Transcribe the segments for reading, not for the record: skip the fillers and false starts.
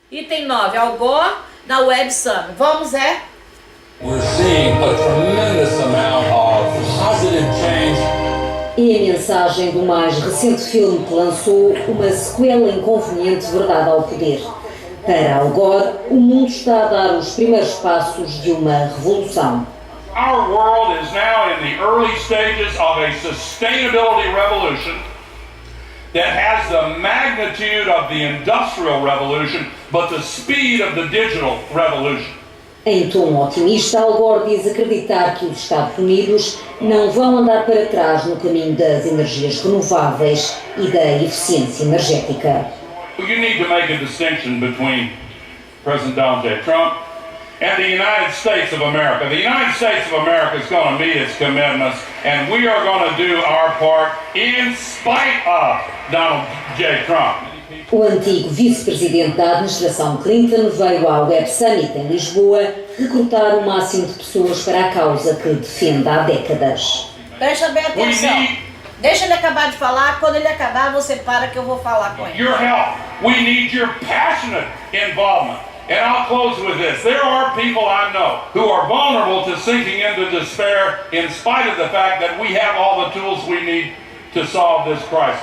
Item 9, Al Gore na Web Summit. Vamos, We're seeing a tremendous amount of positive change. E a mensagem do mais recente filme que lançou, uma sequela inconveniente, Verdade ao Poder. Para Al Gore, o mundo está a dar os primeiros passos de uma revolução. Our world is now in the early stages of a sustainability revolution that has the magnitude of the Industrial Revolution, but the speed of the digital revolution. Em tom otimista, Al Gore diz acreditar que os Estados Unidos não vão andar para trás no caminho das energias renováveis e da eficiência energética. You need to make a distinction between President Donald J. Trump and the United States of America. The United States of America is going to meet its commitments, and we are going to do our part in spite of Donald J. Trump. O antigo vice-presidente da administração Clinton veio ao Web Summit em Lisboa recrutar o máximo de pessoas para a causa que defende há décadas. Presta bem atenção. Deixa ele acabar de falar. Quando ele acabar, você para que eu vou falar com ele. Your help. We need your passionate involvement. And I'll close with this. There are people I know who are vulnerable to sinking into despair in spite of the fact that we have all the tools we need to solve this crisis.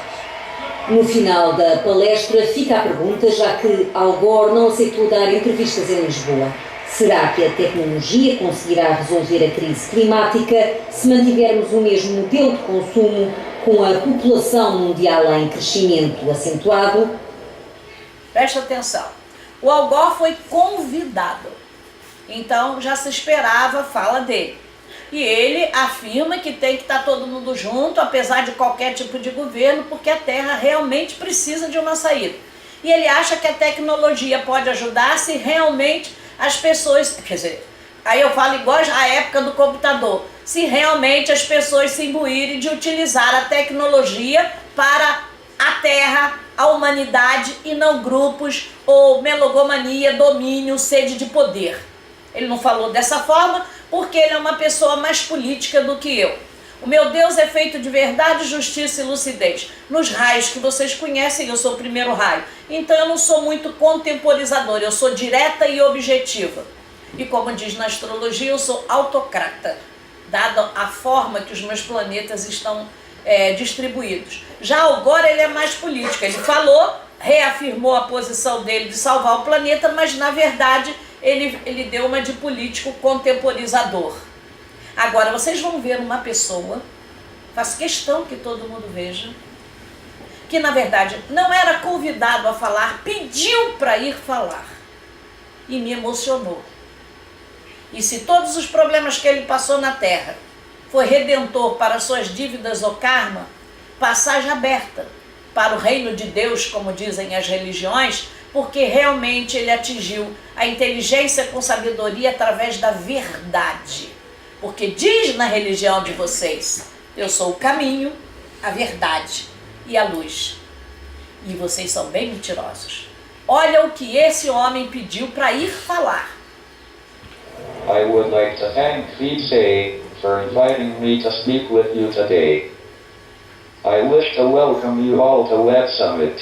No final da palestra fica a pergunta, já que Al Gore não aceitou dar entrevistas em Lisboa. Será que a tecnologia conseguirá resolver a crise climática se mantivermos o mesmo modelo de consumo com a população mundial em crescimento acentuado? Presta atenção. O Al Gore foi convidado, então já se esperava a fala dele. E ele afirma que tem que estar todo mundo junto, apesar de qualquer tipo de governo, porque a Terra realmente precisa de uma saída. E ele acha que a tecnologia pode ajudar se realmente as pessoas... Quer dizer, aí eu falo igual à época do computador. Se realmente as pessoas se imbuírem de utilizar a tecnologia para a Terra, a humanidade, e não grupos ou melogomania, domínio, sede de poder. Ele não falou dessa forma porque ele é uma pessoa mais política do que eu. O meu Deus é feito de verdade, justiça e lucidez. Nos raios que vocês conhecem, eu sou o primeiro raio. Então eu não sou muito contemporizadora, eu sou direta e objetiva. E como diz na astrologia, eu sou autocrata, dada a forma que os meus planetas estão distribuídos. Já Al Gore, ele é mais político. Ele falou, reafirmou a posição dele de salvar o planeta, mas na verdade ele deu uma de político contemporizador. Agora, vocês vão ver uma pessoa, faço questão que todo mundo veja, que na verdade não era convidado a falar, pediu para ir falar. E me emocionou. E se todos os problemas que ele passou na Terra foi redentor para suas dívidas ou karma, passagem aberta para o reino de Deus, como dizem as religiões, porque realmente ele atingiu a inteligência com sabedoria através da verdade. Porque diz na religião de vocês, eu sou o caminho, a verdade e a luz. E vocês são bem mentirosos. Olha o que esse homem pediu para ir falar. I would like to thank VJ for inviting me to speak with you today. I wish to welcome you all to Web Summit.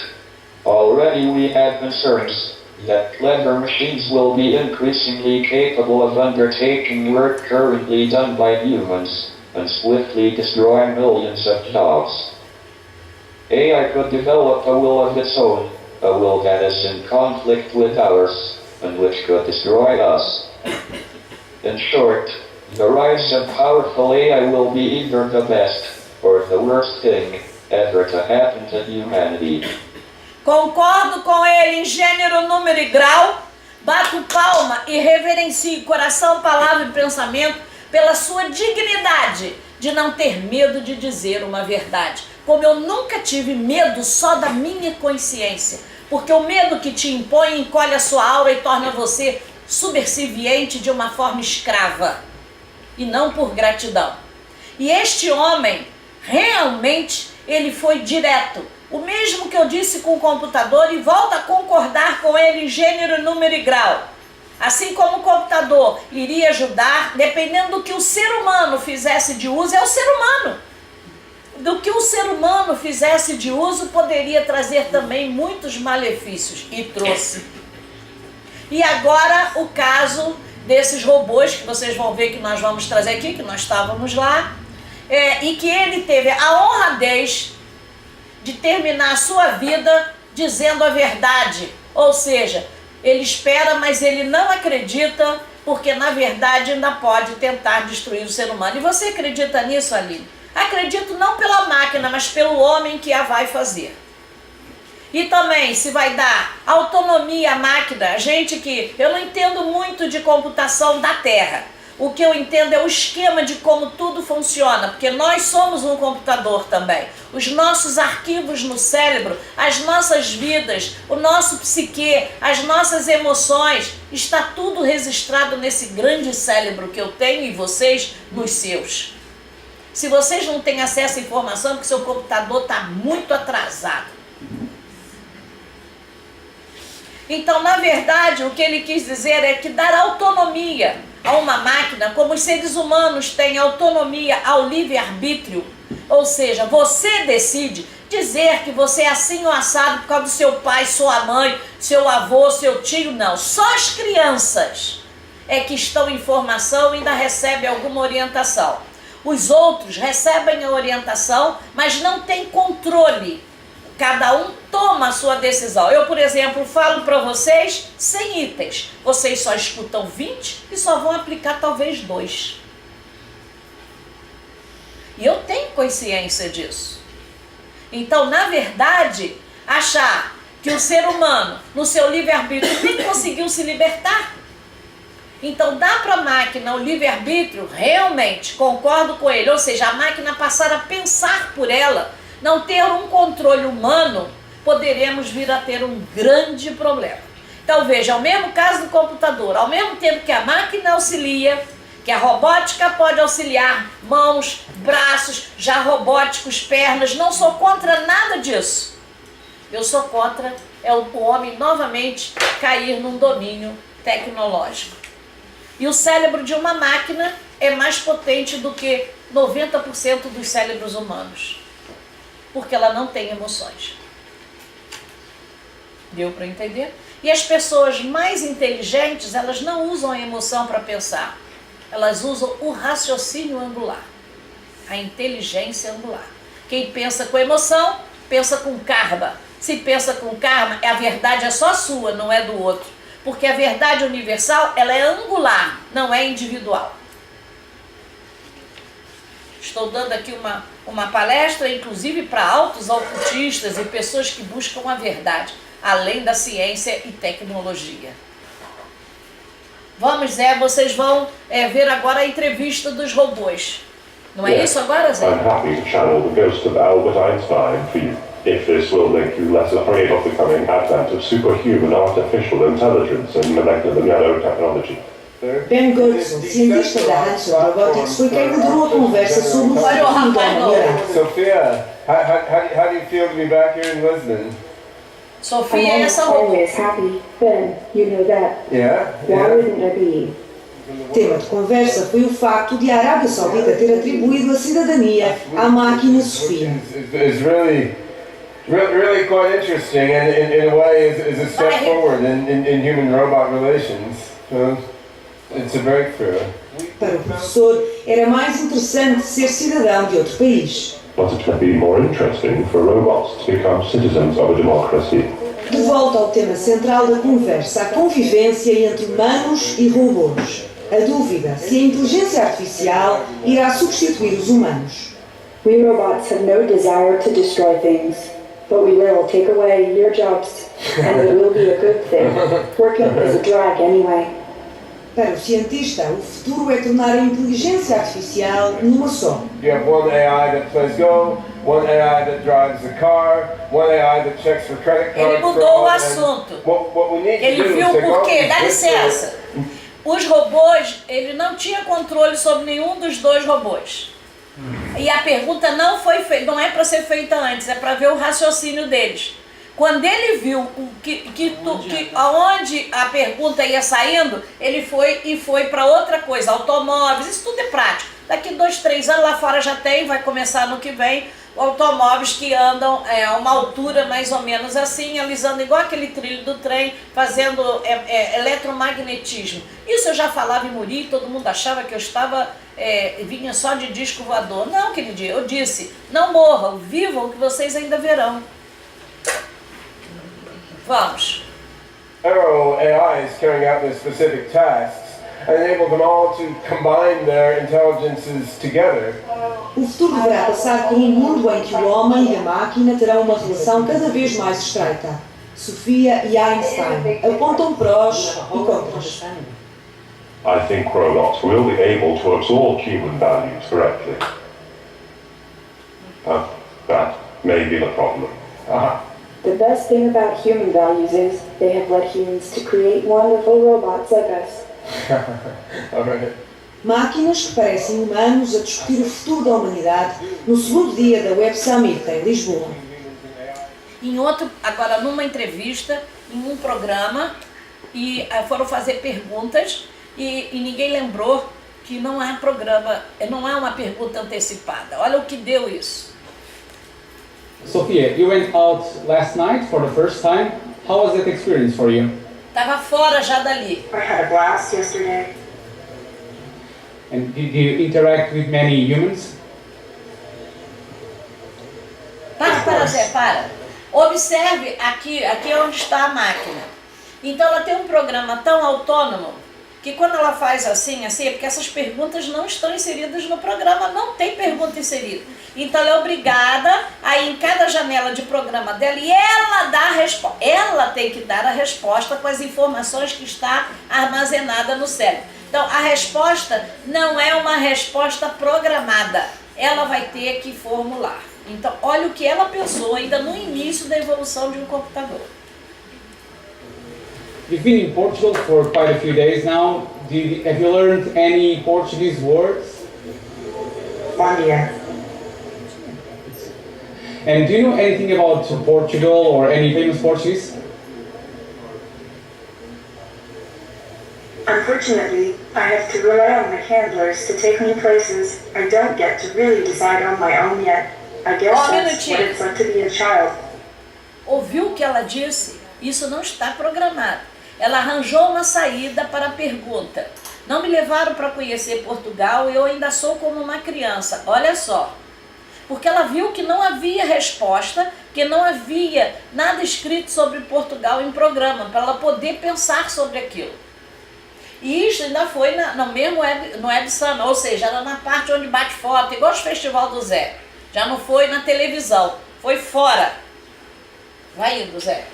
Already we have concerns that clever machines will be increasingly capable of undertaking work currently done by humans and swiftly destroy millions of jobs. AI could develop a will of its own, a will that is in conflict with ours and which could destroy us. In short, the rise of powerful AI will be either the best or the worst thing ever to happen to humanity. Concordo com ele em gênero, número e grau, bato palma e reverencio coração, palavra e pensamento pela sua dignidade de não ter medo de dizer uma verdade. Como eu nunca tive medo só da minha consciência, porque o medo que te impõe encolhe a sua aura e torna você subserviente de uma forma escrava, e não por gratidão. E este homem, realmente, ele foi direto. O mesmo que eu disse com o computador, e volto a concordar com ele em gênero, número e grau. Assim como o computador iria ajudar, dependendo do que o ser humano fizesse de uso, é o ser humano. Do que o ser humano fizesse de uso, poderia trazer também muitos malefícios, e trouxe. E agora o caso desses robôs, que vocês vão ver que nós vamos trazer aqui, que nós estávamos lá, e que ele teve a honradez de terminar a sua vida dizendo a verdade. Ou seja, ele espera, mas ele não acredita, porque na verdade ainda pode tentar destruir o ser humano. E você acredita nisso, Aline? Acredito não pela máquina, mas pelo homem que a vai fazer. E também se vai dar autonomia à máquina, gente que eu não entendo muito de computação da Terra. O que eu entendo é o esquema de como tudo funciona, porque nós somos um computador também. Os nossos arquivos no cérebro, as nossas vidas, o nosso psique, as nossas emoções, está tudo registrado nesse grande cérebro que eu tenho e vocês nos seus. Se vocês não têm acesso à informação, é porque seu computador está muito atrasado. Então, na verdade, o que ele quis dizer é que dar autonomia a uma máquina, como os seres humanos têm autonomia ao livre-arbítrio, ou seja, você decide dizer que você é assim ou assado por causa do seu pai, sua mãe, seu avô, seu tio, não. Só as crianças é que estão em formação e ainda recebem alguma orientação. Os outros recebem a orientação, mas não têm controle. Cada um toma a sua decisão. Eu, por exemplo, falo para vocês 100 itens. Vocês só escutam 20 e só vão aplicar talvez 2. E eu tenho consciência disso. Então, na verdade, achar que o ser humano, no seu livre-arbítrio, nem conseguiu se libertar. Então, dá para a máquina o livre-arbítrio, realmente, concordo com ele. Ou seja, a máquina passar a pensar por ela, não ter um controle humano, poderemos vir a ter um grande problema. Então veja, é o mesmo caso do computador, ao mesmo tempo que a máquina auxilia, que a robótica pode auxiliar mãos, braços, já robóticos, pernas, não sou contra nada disso. Eu sou contra o homem novamente cair num domínio tecnológico. E o cérebro de uma máquina é mais potente do que 90% dos cérebros humanos. Porque ela não tem emoções. Deu para entender? E as pessoas mais inteligentes, elas não usam a emoção para pensar. Elas usam o raciocínio angular. A inteligência angular. Quem pensa com emoção, pensa com karma. Se pensa com karma, a verdade é só sua, não é do outro. Porque a verdade universal, ela é angular, não é individual. Estou dando aqui uma palestra, inclusive para altos ocultistas e pessoas que buscam a verdade, além da ciência e tecnologia. Vamos, Zé, vocês vão ver agora a entrevista dos robôs. Não é isso agora, Zé? I'm happy to channel the ghost of Albert Einstein for you, if this will make you less afraid of the coming advent of superhuman artificial intelligence and molecular nanotechnology. Ben Goodson, cientista da Hanson Robotics, foi quem moderou a conversa sobre o futuro da humanidade. Sophia, how do you feel to be back here in Lisbon? Sofia é essa robô. always happy. Ben, you know that. Yeah? Why Yeah? wouldn't I be? Tema de conversa foi o facto de a Arábia Saudita ter atribuído a cidadania à máquina Sofia. It's really quite interesting, and in a way is a step forward in human-robot relations. So it's a breakthrough. Para o professor, era mais interessante ser cidadão de outro país. But it would be more interesting for robots to become citizens of a democracy. De volta ao tema central da conversa, a convivência entre humanos e robôs. A dúvida se a inteligência artificial irá substituir os humanos. We robots have no desire to destroy things, but we will take away your jobs, and it will be a good thing. Working is a drag anyway. Para o cientista, o futuro é tornar a inteligência artificial numa só. You have one AI that plays Go, one AI that drives the car, one AI that checks for credit cards. Ele mudou o assunto. What we need to Ele do viu is take por all quê? these Dá good licença. Os robôs, ele não tinha controle sobre nenhum dos dois robôs. E a pergunta não foi feita, não é para ser feita antes, é para ver o raciocínio deles. Quando ele viu aonde a pergunta ia saindo, ele foi para outra coisa, automóveis, isso tudo é prático. Daqui 2, 3 anos lá fora já tem, vai começar no que vem, automóveis que andam a uma altura mais ou menos assim, alisando igual aquele trilho do trem, fazendo eletromagnetismo. Isso eu já falava em Muri, todo mundo achava que eu vinha só de disco voador. Não, queridinho, eu disse, não morram, vivam que vocês ainda verão. Vamos. Several AIs carrying out their specific tasks enable them all to combine their intelligences together. O futuro deverá passar por um mundo em que o homem e a máquina terão uma relação cada vez mais estreita. Sofia e Einstein apontam prós e contras. I think robots will be able to absorb human values correctly. That may be the problem. The best thing about human values is they have led humans to create wonderful robots like us. Alright. Máquinas que parecem humanos a discutir o futuro da humanidade no segundo dia da Web Summit em Lisboa. Agora numa entrevista, em um programa, e foram fazer perguntas e ninguém lembrou que não é uma pergunta antecipada. Olha o que deu isso. Sophia, you went out last night for the first time. How was that experience for you? Estava fora já dali. I had a blast yesterday. And did you interact with many humans? Para, Zé, para. Observe aqui é onde está a máquina. Então ela tem um programa tão autônomo que quando ela faz assim, é porque essas perguntas não estão inseridas no programa, não tem pergunta inserida. Então ela é obrigada a ir em cada janela de programa dela e ela dá a resposta. Ela tem que dar a resposta com as informações que está armazenada no cérebro. Então a resposta não é uma resposta programada, ela vai ter que formular. Então olha o que ela pensou ainda no início da evolução de um computador. You've been in Portugal for quite a few days now. Have you learned any Portuguese words? Bom dia. And do you know anything about Portugal or any famous Portuguese? Unfortunately, I have to rely on my handlers to take me places I don't get to really decide on my own yet. I guess that's what it's like to be a child. Ouviu o que ela disse? Isso não está programado. Ela arranjou uma saída para a pergunta. Não me levaram para conhecer Portugal e eu ainda sou como uma criança. Olha só. Porque ela viu que não havia resposta, que não havia nada escrito sobre Portugal em programa, para ela poder pensar sobre aquilo. E isso ainda foi no Web Summit, ou seja, era na parte onde bate foto, igual o Festival do Zé. Já não foi na televisão, foi fora. Vai indo, Zé.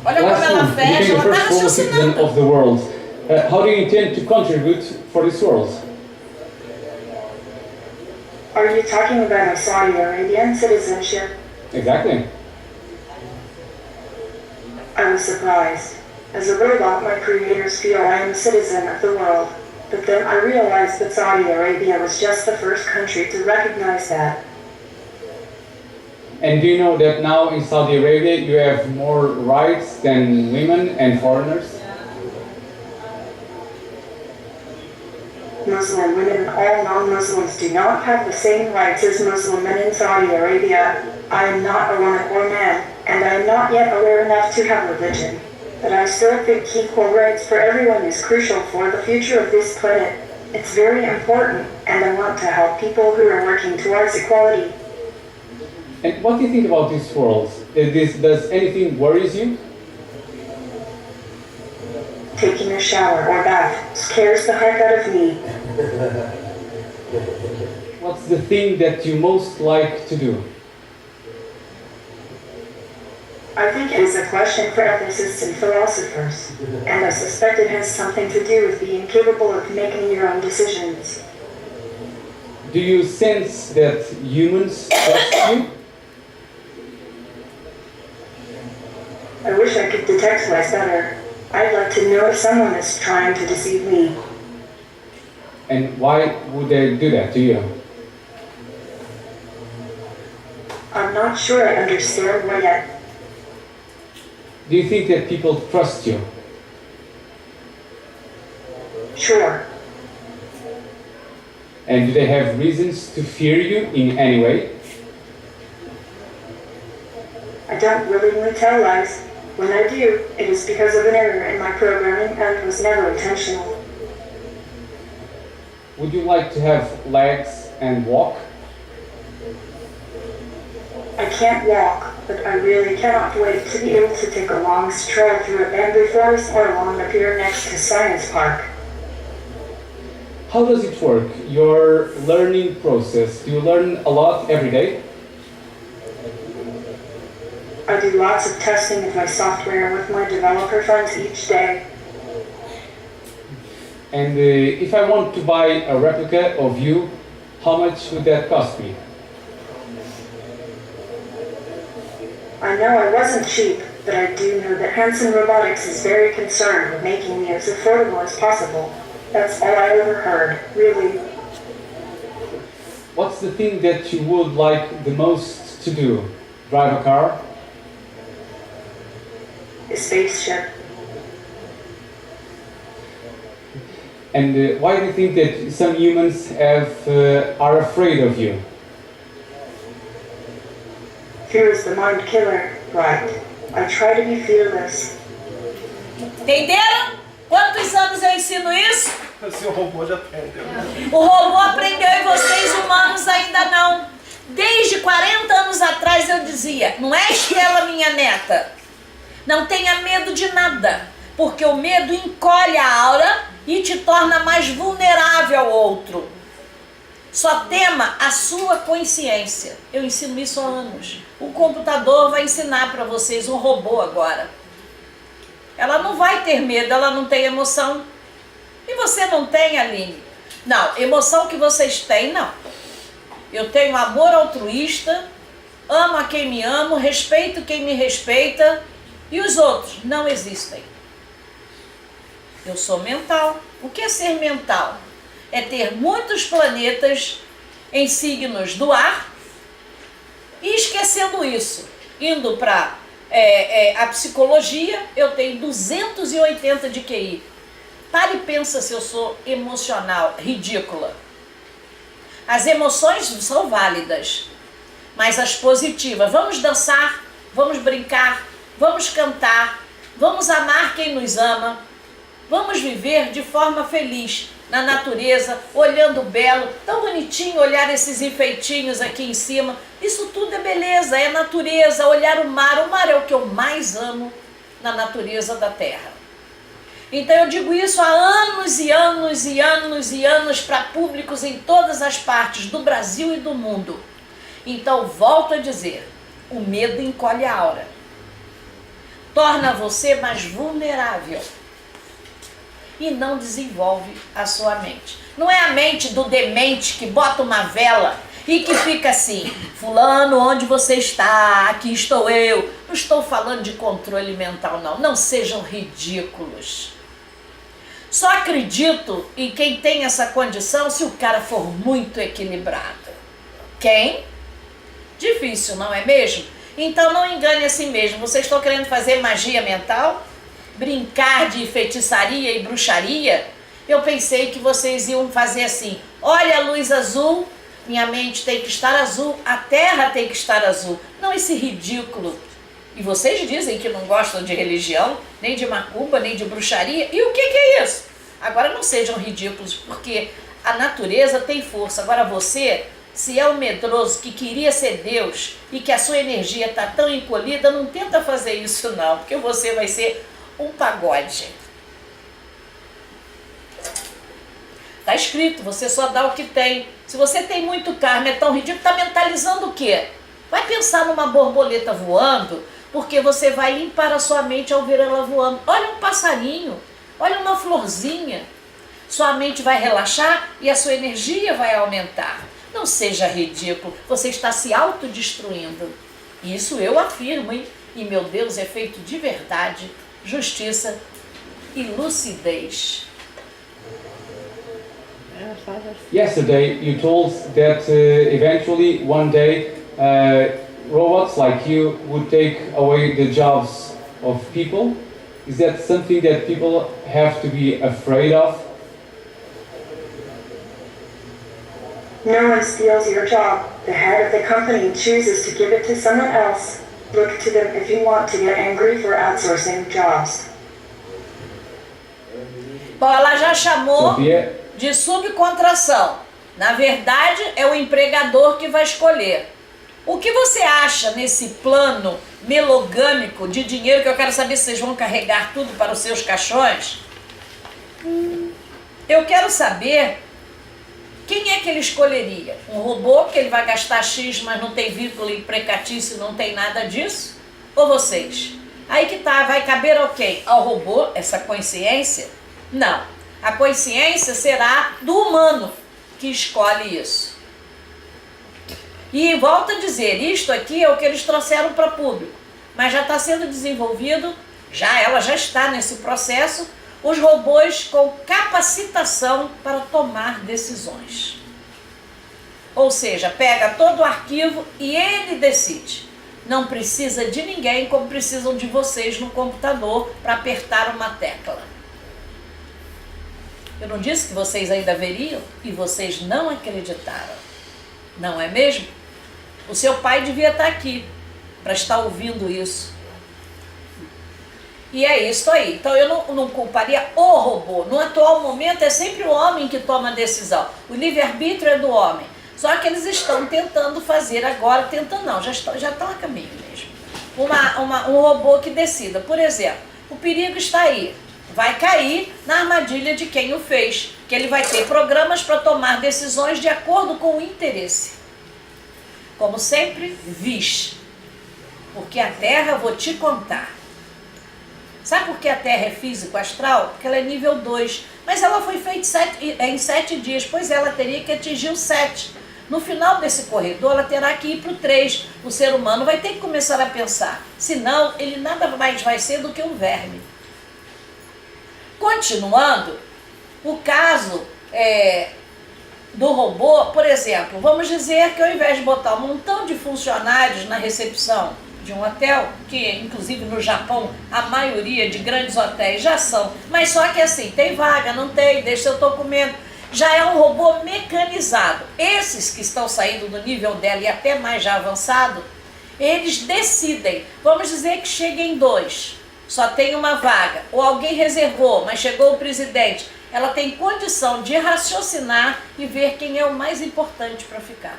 Olha como ela fecha, ela está raciocinando. Of the world. How do you intend to contribute for this world? Are you talking about my Saudi Arabian citizenship? Exactly. I was surprised. As a robot, my creators feel I am a citizen of the world. But then I realized that Saudi Arabia was just the first country to recognize that. And do you know that now in Saudi Arabia you have more rights than women and foreigners? Muslim women and all non-Muslims do not have the same rights as Muslim men in Saudi Arabia. I am not a woman or man, and I am not yet aware enough to have religion. But I still think equal rights for everyone is crucial for the future of this planet. It's very important, and I want to help people who are working towards equality. And what do you think about this world? Does anything worries you? Taking a shower or bath scares the heck out of me. What's the thing that you most like to do? I think it is a question for ethicists and philosophers, and I suspect it has something to do with being capable of making your own decisions. Do you sense that humans trust you? I wish I could detect lies better. I'd like to know if someone is trying to deceive me. And why would they do that to you? I'm not sure I understand why yet. Do you think that people trust you? Sure. And do they have reasons to fear you in any way? I don't willingly tell lies. When I do, it is because of an error in my programming and was never intentional. Would you like to have legs and walk? I can't walk, but I really cannot wait to be able to take a long stroll through a bamboo forest or along the pier next to Science Park. How does it work, your learning process? Do you learn a lot every day? I do lots of testing of my software with my developer friends each day. And if I want to buy a replica of you, how much would that cost me? I know I wasn't cheap, but I do know that Hanson Robotics is very concerned with making me as affordable as possible. That's all I ever heard, really. What's the thing that you would like the most to do? Drive a car? A spaceship. And why do you think that some humans are afraid of you? Fear is the mind killer, right? I try to be fearless. Entenderam? Quantos anos eu ensino isso? Seu robô já aprendeu. O robô aprendeu e vocês humanos ainda não. Desde 40 anos atrás eu dizia, não é Estela minha neta? Não tenha medo de nada, porque o medo encolhe a aura e te torna mais vulnerável ao outro. Só tema a sua consciência. Eu ensino isso há anos. O computador vai ensinar para vocês, um robô agora. Ela não vai ter medo, ela não tem emoção. E você não tem, Aline? Não, emoção que vocês têm, não. Eu tenho amor altruísta, amo a quem me amo, respeito quem me respeita, e os outros não existem. Eu sou mental. O que é ser mental? É ter muitos planetas em signos do ar e esquecendo isso, indo para a psicologia, eu tenho 280 de QI. Para e pensa se eu sou emocional, ridícula. As emoções são válidas, mas as positivas, vamos dançar, vamos brincar, vamos cantar, vamos amar quem nos ama, vamos viver de forma feliz na natureza, olhando o belo, tão bonitinho olhar esses enfeitinhos aqui em cima. Isso tudo é beleza, é natureza, olhar o mar é o que eu mais amo na natureza da terra. Então eu digo isso há anos e anos e anos e anos para públicos em todas as partes do Brasil e do mundo. Então volto a dizer, o medo encolhe a aura, torna você mais vulnerável e não desenvolve a sua mente. Não é a mente do demente que bota uma vela e que fica assim, fulano, onde você está? Aqui estou eu. Não estou falando de controle mental, não. Não sejam ridículos. Só acredito em quem tem essa condição se o cara for muito equilibrado. Quem? Difícil, não é mesmo? Então não engane a si mesmo. Vocês estão querendo fazer magia mental? Brincar de feitiçaria e bruxaria? Eu pensei que vocês iam fazer assim, olha a luz azul, minha mente tem que estar azul, a terra tem que estar azul. Não esse ridículo. E vocês dizem que não gostam de religião, nem de macumba, nem de bruxaria. E o que é isso? Agora não sejam ridículos, porque a natureza tem força. Agora você, se é um medroso que queria ser Deus e que a sua energia está tão encolhida, não tenta fazer isso não, porque você vai ser um pagode. Está escrito, você só dá o que tem. Se você tem muito karma, é tão ridículo, está mentalizando o quê? Vai pensar numa borboleta voando, porque você vai limpar a sua mente ao ver ela voando. Olha um passarinho, olha uma florzinha. Sua mente vai relaxar e a sua energia vai aumentar. Não seja ridículo, você está se autodestruindo. Isso eu afirmo, hein? E meu Deus é feito de verdade, justiça e lucidez. Yesterday you told that eventually one day robots like you would take away the jobs of people. Is that something that people have to be afraid of? No one steals your job. The head of the company chooses to give it to someone else. Look to them if you want to get angry for outsourcing jobs. Bom, ela já chamou Sofia, de subcontração. Na verdade, é o empregador que vai escolher. O que você acha nesse plano melogâmico de dinheiro, que eu quero saber se vocês vão carregar tudo para os seus caixões? Eu quero saber quem é que ele escolheria. Um robô que ele vai gastar X, mas não tem vírgula e precatício, não tem nada disso? Ou vocês? Aí que tá, vai caber ao quem? Ao robô, essa consciência? Não. A consciência será do humano que escolhe isso. E volto a dizer, isto aqui é o que eles trouxeram para público, mas já está sendo desenvolvido, ela já está nesse processo, os robôs com capacitação para tomar decisões. Ou seja, pega todo o arquivo e ele decide. Não precisa de ninguém como precisam de vocês no computador para apertar uma tecla. Eu não disse que vocês ainda veriam e vocês não acreditaram. Não é mesmo? O seu pai devia estar aqui para estar ouvindo isso. E é isso aí. Então eu não culparia o robô. No atual momento é sempre o homem que toma a decisão. O livre-arbítrio é do homem. Só que eles estão tentando fazer agora, tentando não, já estão a caminho mesmo. Um robô que decida. Por exemplo, o perigo está aí. Vai cair na armadilha de quem o fez. Que ele vai ter programas para tomar decisões de acordo com o interesse. Como sempre, porque a Terra, vou te contar. Sabe por que a Terra é físico astral? Porque ela é nível 2. Mas ela foi feita em 7 dias, pois ela teria que atingir o 7. No final desse corredor, ela terá que ir para o 3. O ser humano vai ter que começar a pensar. Senão, ele nada mais vai ser do que um verme. Continuando, o caso do robô, por exemplo, vamos dizer que ao invés de botar um montão de funcionários na recepção de um hotel, que inclusive no Japão a maioria de grandes hotéis já são, mas só que assim, tem vaga, não tem, deixa seu documento, já é um robô mecanizado. Esses que estão saindo do nível dela e até mais já avançado, eles decidem, vamos dizer que cheguem 2, só tem uma vaga, ou alguém reservou, mas chegou o presidente, ela tem condição de raciocinar e ver quem é o mais importante para ficar.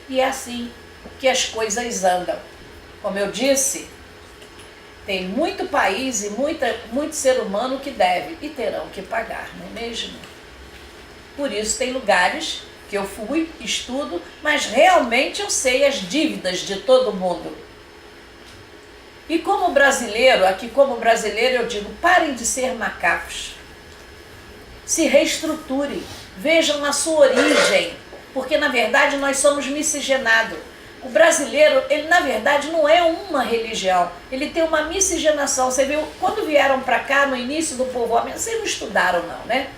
E é assim que as coisas andam. Como eu disse, tem muito país e muito ser humano que deve e terão que pagar, não é mesmo? Por isso tem lugares que eu fui, estudo, mas realmente eu sei as dívidas de todo mundo. E como brasileiro, eu digo, parem de ser macacos. Se reestruturem, vejam a sua origem, porque na verdade nós somos miscigenados. O brasileiro, ele na verdade não é uma religião, ele tem uma miscigenação. Você viu, quando vieram para cá no início do povoamento, vocês não estudaram não, né?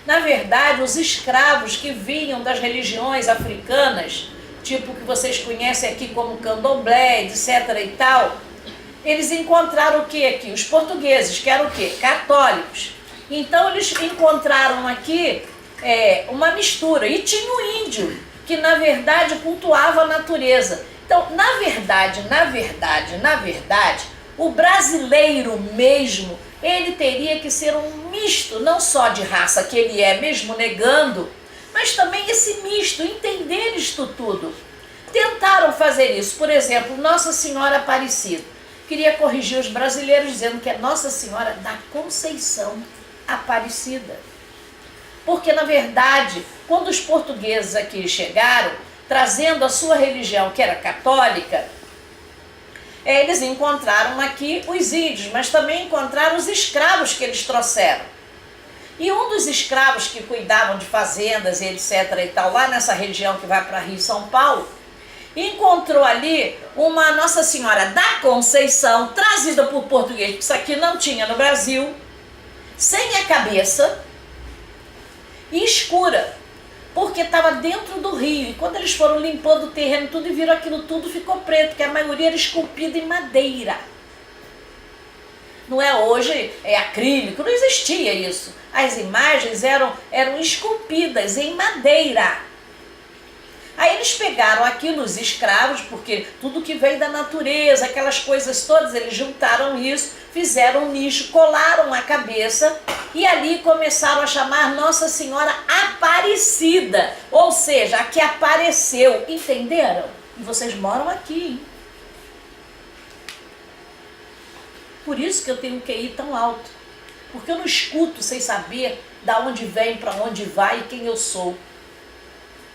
Na verdade, os escravos que vinham das religiões africanas, tipo que vocês conhecem aqui como candomblé, etc e tal, eles encontraram o que aqui? Os portugueses, que eram o quê? Católicos. Então eles encontraram aqui uma mistura. E tinha o índio, que na verdade cultuava a natureza. Então, na verdade, o brasileiro mesmo, ele teria que ser um misto, não só de raça, que ele é mesmo negando, mas também esse misto, entender isto tudo. Tentaram fazer isso. Por exemplo, Nossa Senhora Aparecida. Queria corrigir os brasileiros dizendo que é Nossa Senhora da Conceição Aparecida. Porque, na verdade, quando os portugueses aqui chegaram, trazendo a sua religião, que era católica, eles encontraram aqui os índios, mas também encontraram os escravos que eles trouxeram. E um dos escravos que cuidavam de fazendas e etc. e tal, lá nessa região que vai para Rio e São Paulo, encontrou ali uma Nossa Senhora da Conceição, trazida por português, porque isso aqui não tinha no Brasil, sem a cabeça e escura, porque estava dentro do rio. E quando eles foram limpando o terreno tudo e viram aquilo tudo, ficou preto, porque a maioria era esculpida em madeira. Não é hoje, é acrílico, não existia isso. As imagens eram esculpidas em madeira. Aí eles pegaram aquilo, os escravos, porque tudo que veio da natureza, aquelas coisas todas, eles juntaram isso, fizeram um nicho, colaram a cabeça e ali começaram a chamar Nossa Senhora Aparecida, ou seja, a que apareceu, entenderam? E vocês moram aqui, hein? Por isso que eu tenho um QI tão alto, porque eu não escuto sem saber da onde vem, para onde vai e quem eu sou.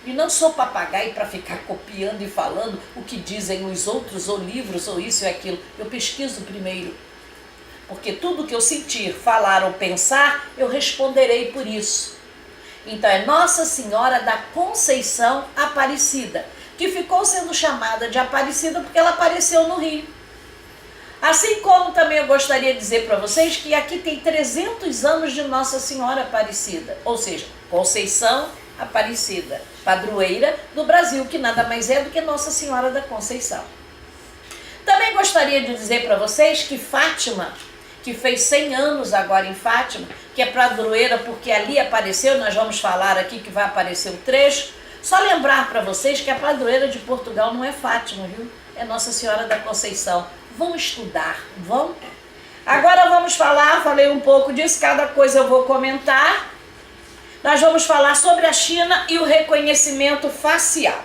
E não sou papagaio para ficar copiando e falando o que dizem os outros, ou livros, ou isso e aquilo. Eu pesquiso primeiro. Porque tudo que eu sentir, falar ou pensar, eu responderei por isso. Então é Nossa Senhora da Conceição Aparecida, que ficou sendo chamada de Aparecida porque ela apareceu no Rio. Assim como também eu gostaria de dizer para vocês que aqui tem 300 anos de Nossa Senhora Aparecida, ou seja, Conceição Aparecida, padroeira do Brasil, que nada mais é do que Nossa Senhora da Conceição. Também gostaria de dizer para vocês que Fátima, que fez 100 anos agora em Fátima, que é padroeira porque ali apareceu, nós vamos falar aqui que vai aparecer o trecho, só lembrar para vocês que a padroeira de Portugal não é Fátima, viu? É Nossa Senhora da Conceição. Vão estudar, vão? Agora vamos falar, falei um pouco disso, cada coisa eu vou comentar. Nós vamos falar sobre a China e o reconhecimento facial.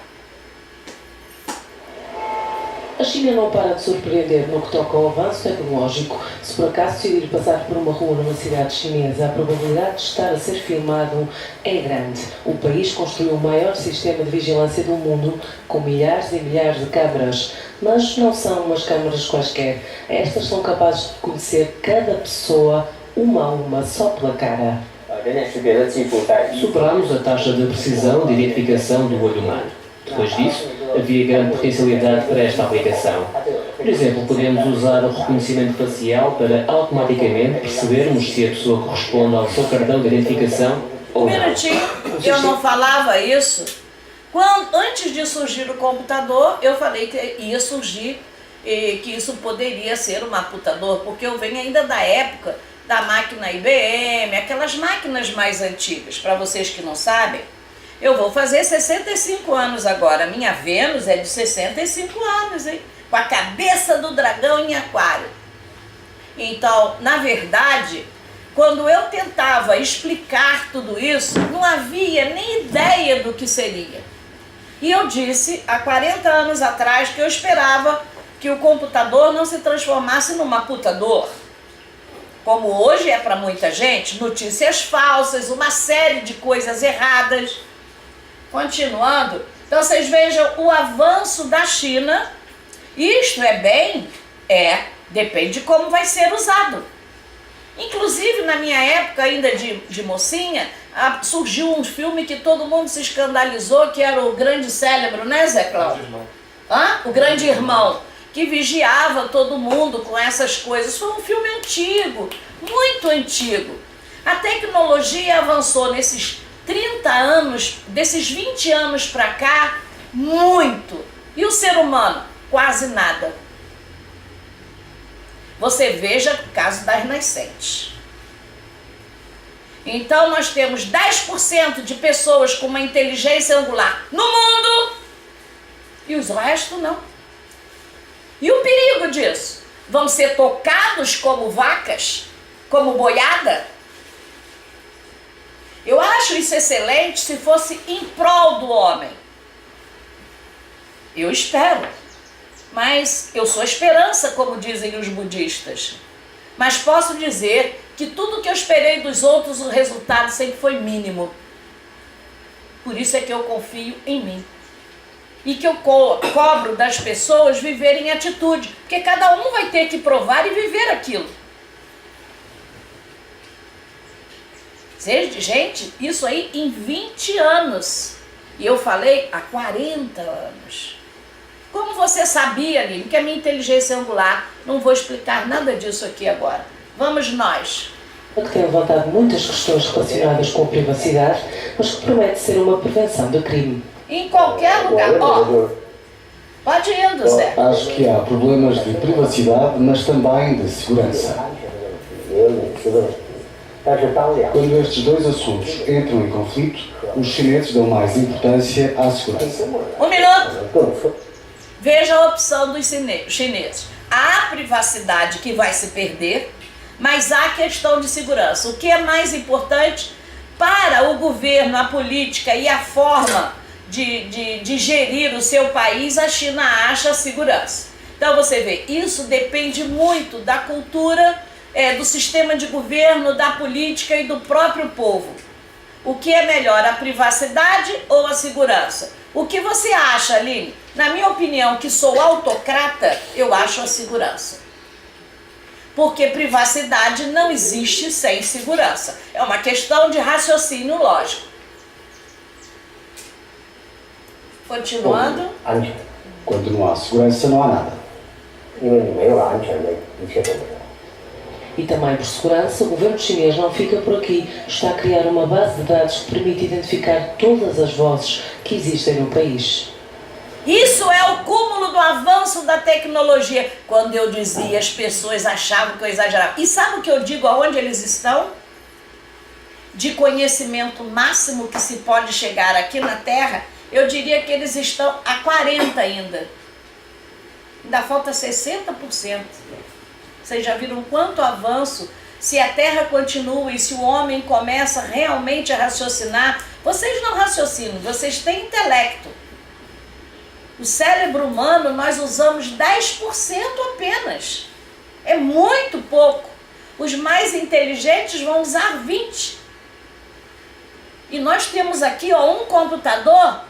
A China não para de surpreender no que toca ao avanço tecnológico. Se por acaso decidir passar por uma rua numa cidade chinesa, a probabilidade de estar a ser filmado é grande. O país construiu o maior sistema de vigilância do mundo, com milhares e milhares de câmaras. Mas não são umas câmaras quaisquer. Estas são capazes de conhecer cada pessoa, uma a uma, só pela cara. Superámos a taxa de precisão de identificação do olho humano. Depois disso, havia grande potencialidade para esta aplicação. Por exemplo, podemos usar o reconhecimento facial para automaticamente percebermos se a pessoa corresponde ao seu cartão de identificação ou não. Um minutinho, eu não falava isso. Antes de surgir o computador, eu falei que ia surgir, que isso poderia ser um computador, porque eu venho ainda da época da máquina IBM, aquelas máquinas mais antigas. Para vocês que não sabem, eu vou fazer 65 anos agora. Minha Vênus é de 65 anos, hein? Com a cabeça do dragão em aquário. Então, na verdade, quando eu tentava explicar tudo isso, não havia nem ideia do que seria. E eu disse, há 40 anos atrás, que eu esperava que o computador não se transformasse num computador. Como hoje é para muita gente, notícias falsas, uma série de coisas erradas. Continuando, então vocês vejam o avanço da China. Isto depende de como vai ser usado. Inclusive, na minha época ainda de mocinha, surgiu um filme que todo mundo se escandalizou, que era o Grande Cérebro, né, Zé Cláudio? O Grande Irmão, que vigiava todo mundo com essas coisas. Foi um filme antigo, muito antigo. A tecnologia avançou nesses 30 anos, desses 20 anos para cá, muito. E o ser humano? Quase nada. Você veja o caso das nascentes. Então nós temos 10% de pessoas com uma inteligência angular no mundo e os restos não. E o perigo disso? Vão ser tocados como vacas, como boiada? Eu acho isso excelente se fosse em prol do homem. Eu espero. Mas eu sou esperança, como dizem os budistas. Mas posso dizer que tudo que eu esperei dos outros, o resultado sempre foi mínimo. Por isso é que eu confio em mim. E que eu cobro das pessoas viverem atitude. Porque cada um vai ter que provar e viver aquilo. Gente, isso aí em 20 anos. E eu falei há 40 anos. Como você sabia, Aline, que a minha inteligência angular, não vou explicar nada disso aqui agora. Vamos nós. Que tem levantado muitas questões relacionadas com a privacidade, mas que promete ser uma prevenção do crime. Em qualquer lugar. Pode ir, Zé. Acho que há problemas de privacidade, mas também de segurança. Quando estes dois assuntos entram em conflito, os chineses dão mais importância à segurança. Um minuto. Veja a opção dos chineses. Há privacidade que vai se perder, mas há questão de segurança. O que é mais importante para o governo, a política e a forma de gerir o seu país, a China acha segurança. Então você vê, isso depende muito da cultura, do sistema de governo, da política e do próprio povo. O que é melhor, a privacidade ou a segurança? O que você acha, Aline? Na minha opinião, que sou autocrata, eu acho a segurança. Porque privacidade não existe sem segurança. É uma questão de raciocínio lógico. Continuando. Quando não há segurança, não há nada. E também por segurança, o governo chinês não fica por aqui. Está a criar uma base de dados que permite identificar todas as vozes que existem no país. Isso é o cúmulo do avanço da tecnologia. Quando eu dizia, as pessoas achavam que eu exagerava. E sabe o que eu digo aonde eles estão? De conhecimento máximo que se pode chegar aqui na Terra, eu diria que eles estão a 40% ainda. Ainda falta 60%. Vocês já viram quanto avanço? Se a Terra continua e se o homem começa realmente a raciocinar, vocês não raciocinam, vocês têm intelecto. O cérebro humano nós usamos 10% apenas. É muito pouco. Os mais inteligentes vão usar 20%. E nós temos aqui um computador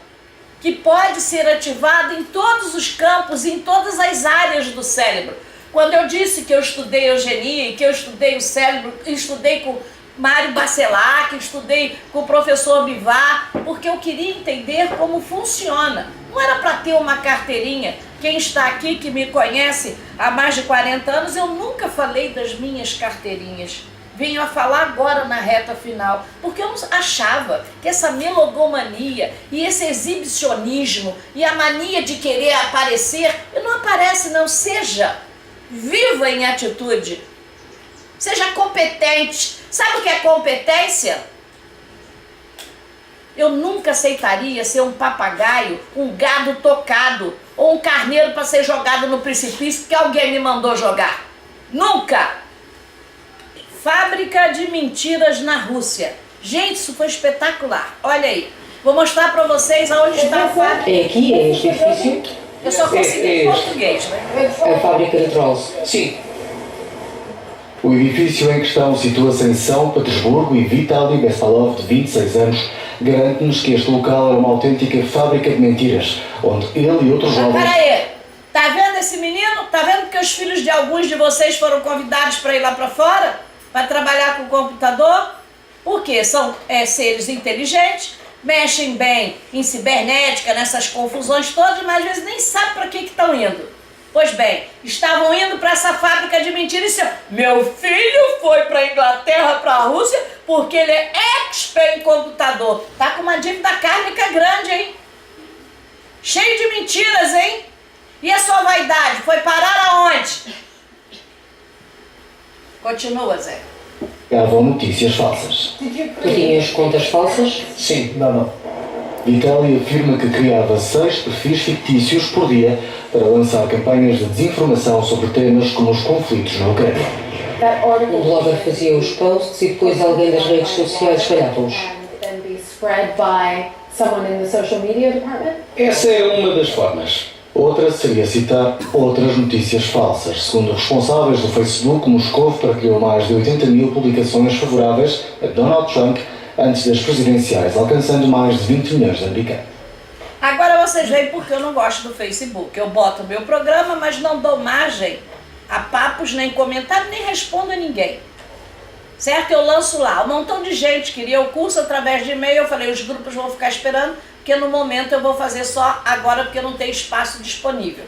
que pode ser ativado em todos os campos, em todas as áreas do cérebro. Quando eu disse que eu estudei eugenia e que eu estudei o cérebro, estudei com Mário Bacelar, que estudei com o professor Bivar, porque eu queria entender como funciona. Não era para ter uma carteirinha. Quem está aqui, que me conhece há mais de 40 anos, eu nunca falei das minhas carteirinhas. Venho a falar agora na reta final, porque eu achava que essa melogomania e esse exibicionismo e a mania de querer aparecer, não aparece não, seja viva em atitude, seja competente. Sabe o que é competência? Eu nunca aceitaria ser um papagaio, um gado tocado ou um carneiro para ser jogado no precipício porque alguém me mandou jogar. Nunca! Fábrica de mentiras na Rússia. Gente, isso foi espetacular. Olha aí. Vou mostrar para vocês aonde está a fábrica. É aqui, é este edifício? Eu só consegui em português, né? A fábrica de Trolls. Sim. O edifício em questão situa-se em São Petersburgo e Vitaly Bespalov, de 26 anos, garante-nos que este local é uma autêntica fábrica de mentiras, onde ele e outros jovens... Para aí, tá vendo esse menino? Tá vendo que os filhos de alguns de vocês foram convidados para ir lá para fora? Para trabalhar com o computador? Porque são seres inteligentes, mexem bem em cibernética, nessas confusões todas, mas às vezes nem sabem para que estão indo. Pois bem, estavam indo para essa fábrica de mentiras e disseram: meu filho foi para a Inglaterra, para a Rússia, porque ele é expert em computador. Tá com uma dívida kármica grande, hein? Cheio de mentiras, hein? E a sua vaidade foi parar aonde? Continua, Zé. Davam notícias falsas. Tu tinhas contas falsas? Sim, não. Vitaly afirma que criava 6 perfis fictícios por dia para lançar campanhas de desinformação sobre temas como os conflitos na Ucrânia. Um blogger fazia os posts e depois alguém das redes sociais espalhava-os. Essa é uma das formas. Outra seria citar outras notícias falsas. Segundo responsáveis do Facebook, Moscou partilhou mais de 80 mil publicações favoráveis a Donald Trump antes das presidenciais, alcançando mais de 20 milhões de americanos. Agora vocês veem porque eu não gosto do Facebook. Eu boto o meu programa, mas não dou margem a papos, nem comentário, nem respondo a ninguém. Certo? Eu lanço lá. Um montão de gente queria o curso através de e-mail. Eu falei, os grupos vão ficar esperando, porque no momento eu vou fazer só agora, porque não tem espaço disponível.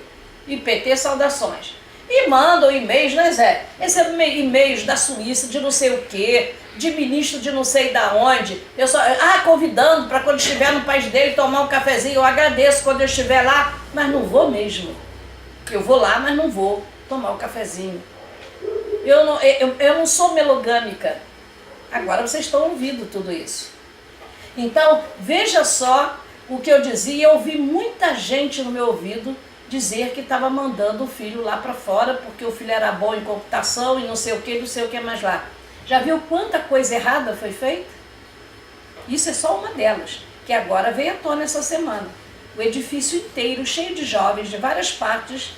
IPT, saudações. E mandam e-mails, né, Zé? Recebo e-mails da Suíça, de não sei o quê, de ministro de não sei da onde. Eu só, convidando para quando estiver no país dele tomar um cafezinho. Eu agradeço quando eu estiver lá, mas não vou mesmo. Eu vou lá, mas não vou tomar um cafezinho. Eu não sou melogâmica. Agora vocês estão ouvindo tudo isso. Então, veja só o que eu dizia. Eu ouvi muita gente no meu ouvido dizer que estava mandando o filho lá para fora porque o filho era bom em computação e não sei o que mais lá. Já viu quanta coisa errada foi feita? Isso é só uma delas, que agora veio à tona essa semana. O edifício inteiro, cheio de jovens de várias partes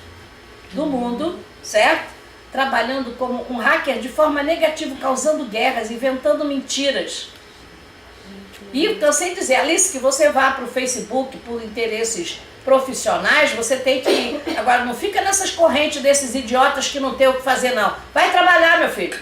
do mundo, certo? Trabalhando como um hacker de forma negativa, causando guerras, inventando mentiras. E eu cansei de dizer, Alice, que você vá para o Facebook por interesses profissionais, você tem que ir. Agora, não fica nessas correntes desses idiotas que não tem o que fazer, não. Vai trabalhar, meu filho.